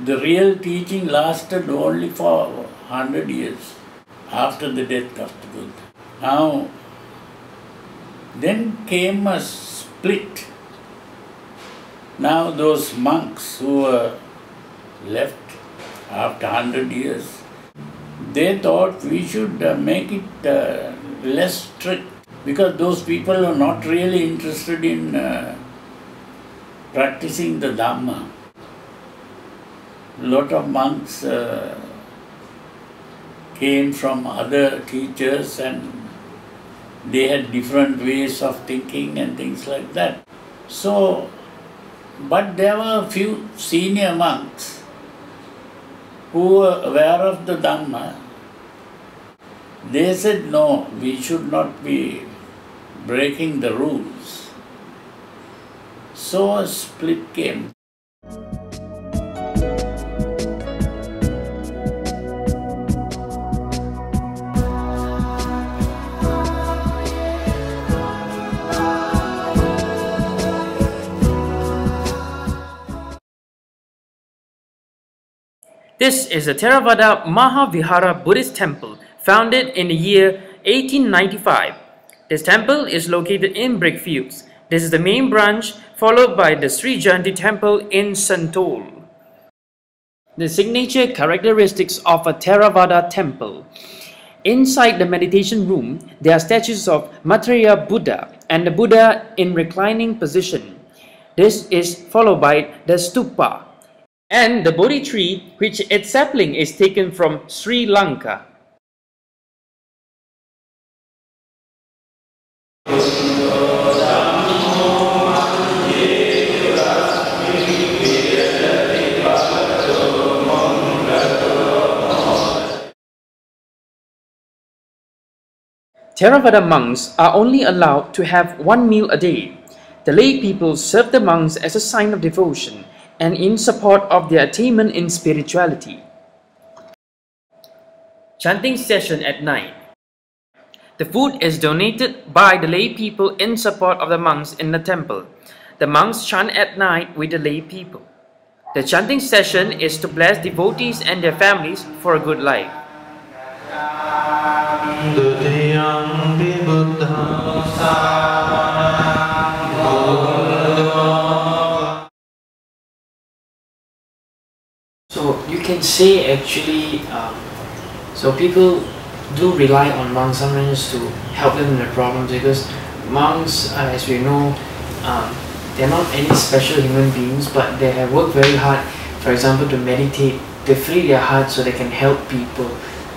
The real teaching lasted only for 100 years after the death of the Buddha. Now, then came a split. Now those monks who were left after 100 years, they thought we should make it less strict, because those people are not really interested in practicing the Dhamma. A lot of monks came from other teachers and they had different ways of thinking and things like that. So, but there were a few senior monks who were aware of the Dhamma. They said, no, we should not be breaking the rules. So a split came. This is the Theravada Mahavihara Buddhist temple, founded in the year 1895. This temple is located in Brickfields. This is the main branch, followed by the Sri Jayanti temple in Santol. The signature characteristics of a Theravada temple. Inside the meditation room, there are statues of Maitreya Buddha and the Buddha in reclining position. This is followed by the stupa and the Bodhi tree, which its sapling is taken from Sri Lanka. Theravada monks are only allowed to have one meal a day. The lay people serve the monks as a sign of devotion and in support of their attainment in spirituality. Chanting session at night. The food is donated by the lay people in support of the monks in the temple. The monks chant at night with the lay people. The chanting session is to bless devotees and their families for a good life. So you can say actually, so people do rely on monks sometimes to help them in their problems, because monks, as we know, they're not any special human beings, but they have worked very hard, for example, to meditate, to free their heart so they can help people.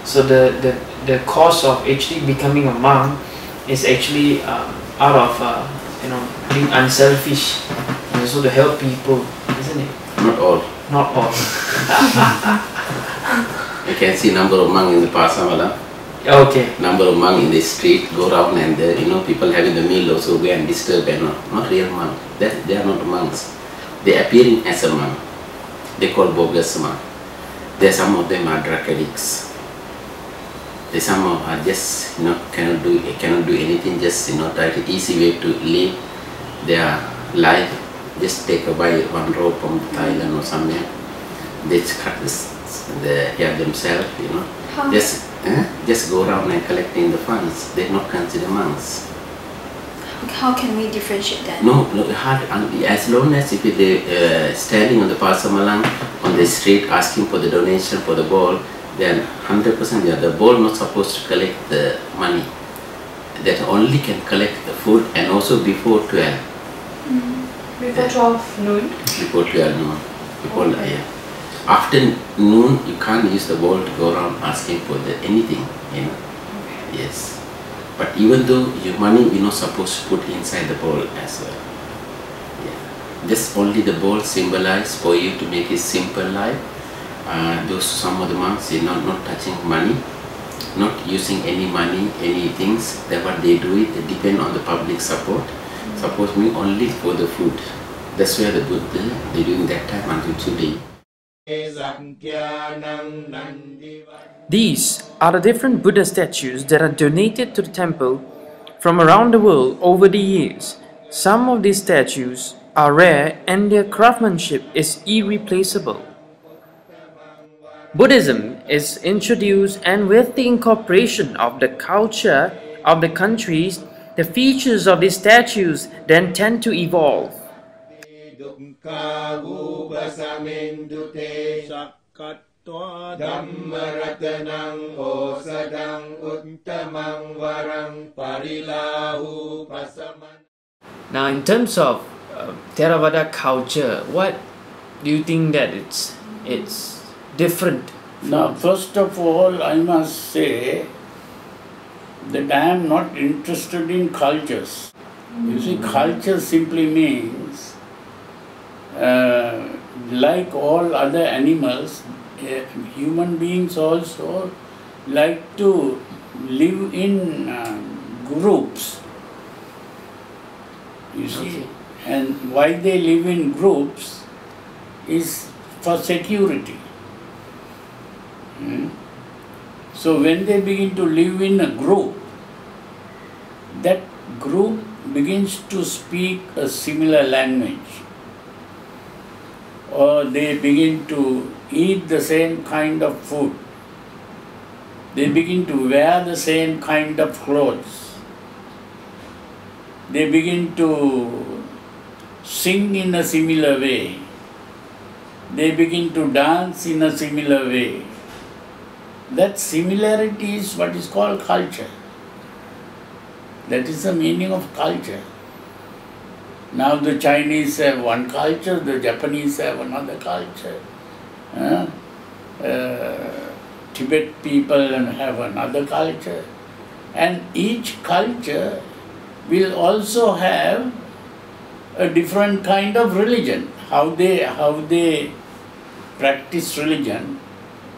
So the cause of actually becoming a monk is actually out of being unselfish, and also to help people, isn't it? Not all. Not all. You can see number of monks in the Pasamala. Okay. Number of monks in the street go around, and people having the meal also go and disturb, and not real monk. They are not monks. They are appearing as a monk. They call bogus monk. Some of them are drug addicts. Some are just cannot do anything. Just try to easy way to live their life. Just take a one rope from Thailand or somewhere. They cut the hair themselves. Just go around and collecting the funds. They not consider monks. How can we differentiate that? No, hard. As long as if they standing on the Pasamalang on the street asking for the donation for the ball, then 100% the ball not supposed to collect the money. That only can collect the food, and also before 12. Before 12 noon? Before 12 noon. After noon, you can't use the ball to go around asking for anything. Okay. Yes. But even though your money you're not supposed to put inside the bowl as well. Yeah. Just only the bowl symbolize for you to make a simple life. Some of the monks, not touching money, not using any money, any things. That what they do it, they depend on the public support. Suppose me only for the food. That's where the Buddha they doing that time until today. These are the different Buddha statues that are donated to the temple from around the world over the years. Some of these statues are rare and their craftsmanship is irreplaceable. Buddhism is introduced, and with the incorporation of the culture of the countries, the features of the statues then tend to evolve. Now, in terms of Theravada culture, what do you think that it's different? Now, first of all, I must say that I am not interested in cultures. You see, culture simply means, like all other animals, human beings also like to live in groups. You see, and why they live in groups is for security. So when they begin to live in a group, that group begins to speak a similar language, or they begin to eat the same kind of food, they begin to wear the same kind of clothes, they begin to sing in a similar way, they begin to dance in a similar way. That similarity is what is called culture. That is the meaning of culture. Now the Chinese have one culture, the Japanese have another culture. Tibet people have another culture. And each culture will also have a different kind of religion. How they practice religion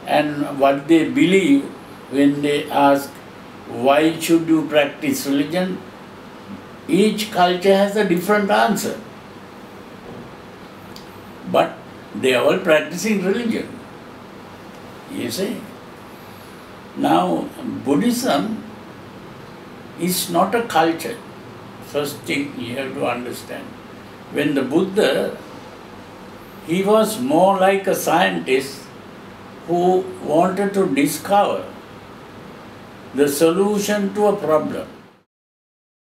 and what they believe when they ask, why should you practice religion? Each culture has a different answer. But they are all practicing religion. You see? Now, Buddhism is not a culture. First thing you have to understand. When the Buddha, he was more like a scientist who wanted to discover the solution to a problem.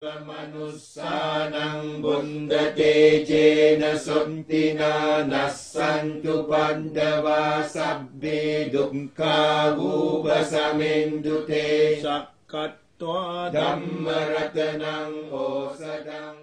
Manusanang bundate jena suntina nassantu pandava sabbe dukkha upasamindute sakkatva dhammaratanang osadang